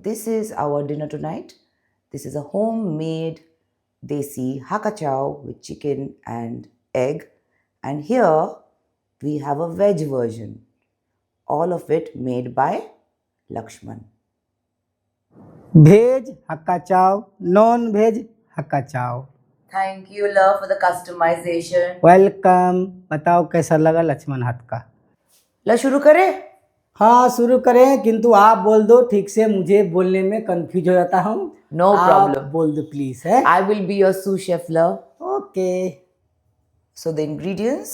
this is our dinner tonight. This is a homemade Desi Haka Chow with chicken and egg. And here we have a veg version. All of it made by Lakshman. Veg Haka Chow, non-veg Haka Chow. Thank you, love, for the customization. Welcome. बताओ कैसा लगा लक्ष्मण हाथ का? ला शुरू करें? हाँ शुरू करें, किंतु आप बोल दो ठीक से, मुझे बोलने में कंफ्यूज हो जाता हूँ। No problem. आप बोल दो प्लीज है। I will be your sous chef, love. Okay. So the ingredients: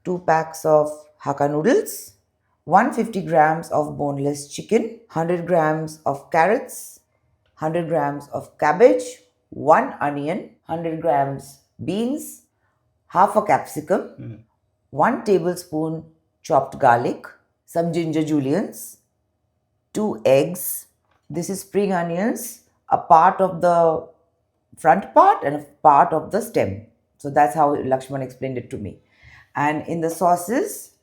2 packs of Haka noodles, 150 grams of boneless chicken, 100 grams of carrots, 100 grams of cabbage, 1 onion, 100 grams beans, half a capsicum, 1 tablespoon chopped garlic, some ginger juliens, 2 eggs. This is spring onions, a part of the front part and a part of the stem. So that's how Lakshman explained it to me. And in the sauces,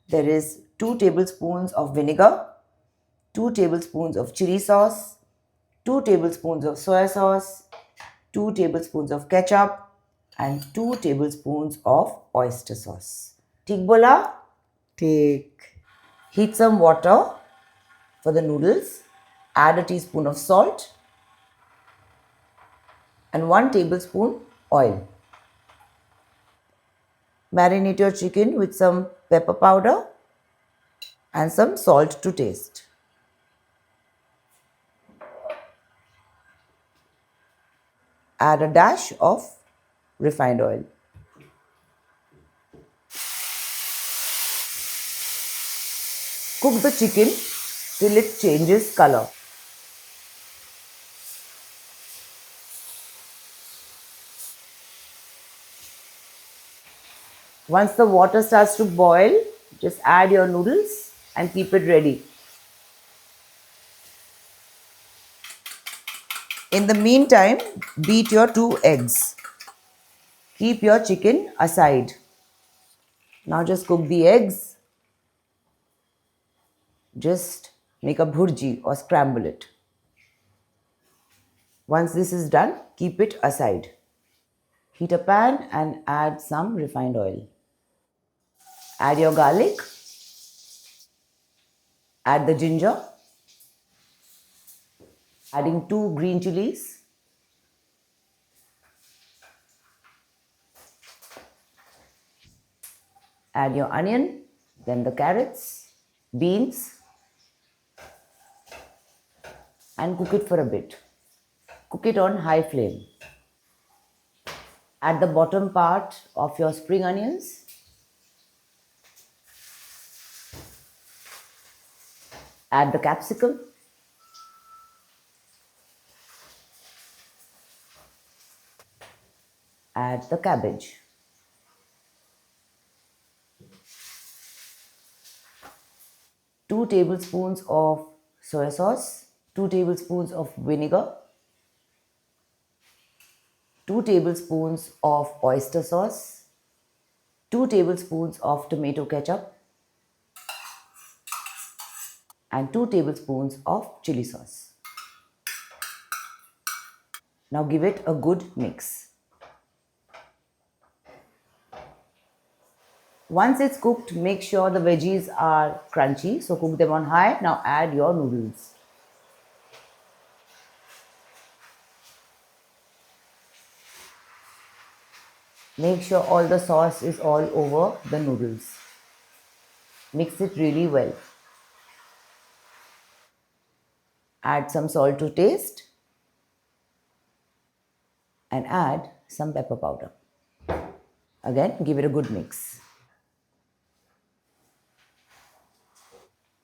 there is 2 tablespoons of vinegar, 2 tablespoons of chili sauce, 2 tablespoons of soy sauce, 2 tablespoons of ketchup, and 2 tablespoons of oyster sauce. ठीक बोला? ठीक। Heat some water for the noodles. Add a teaspoon of salt and 1 tablespoon oil. Marinate your chicken with some pepper powder and some salt to taste. Add a dash of refined oil. Cook the chicken till it changes color. Once the water starts to boil, just add your noodles and keep it ready. In the meantime, beat your 2 eggs. Keep your chicken aside. Now just cook the eggs. Just make a bhurji or scramble it. Once this is done, keep it aside. Heat a pan and add some refined oil. Add your garlic. Add the ginger. Adding 2 green chilies. Add your onion, then the carrots, beans, and cook it for a bit. Cook it on high flame. Add the bottom part of your spring onions. Add the capsicum. Add the cabbage. Two tablespoons of soy sauce, 2 tablespoons of vinegar, 2 tablespoons of oyster sauce, 2 tablespoons of tomato ketchup, and 2 tablespoons of chili sauce. Now give it a good mix. Once it's cooked, make sure the veggies are crunchy, so cook them on high. Now add your noodles. Make sure all the sauce is all over the noodles. Mix it really well. Add some salt to taste and add some pepper powder. Again, give it a good mix.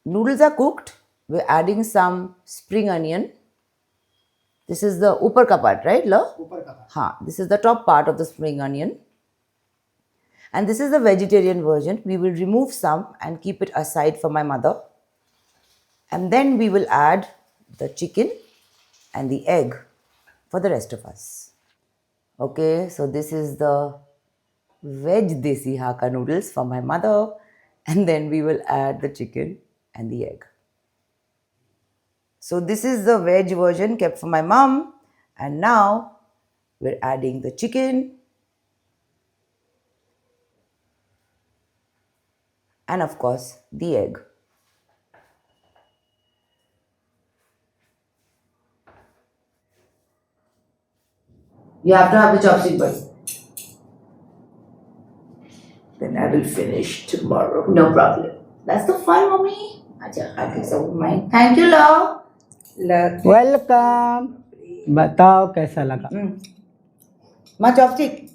Noodles are cooked. We're adding some spring onion. This is the upar ka part, right, lo? ऊपर का। Ha, this is the top part of the spring onion. And this is the vegetarian version. We will remove some and keep it aside for my mother. And then we will add the chicken and the egg for the rest of us. Okay, so this is the veg Desi Haka noodles for my mother. And then we will add the chicken and the egg. So this is the veg version kept for my mom. And now we're adding the chicken and of course the egg. You have to have the chopstick, buddy. Then I will finish tomorrow. No problem. That's the fun, mommy. Acha, okay, so mine. Thank you, love. Welcome. बताओ कैसा लगा? My chopstick.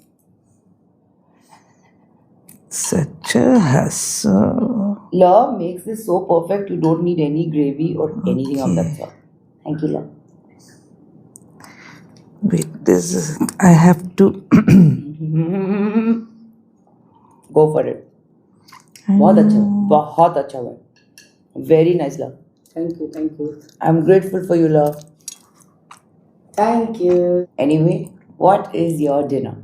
Such a hassle. Love makes this so perfect. You don't need any gravy or anything of that sort. Thank you, love. Wait, this is. I have to. Go for it. बहुत अच्छा हुआ. Very nice, love. Thank you, thank you, I'm grateful for you, love. Thank you. Anyway, what is your dinner?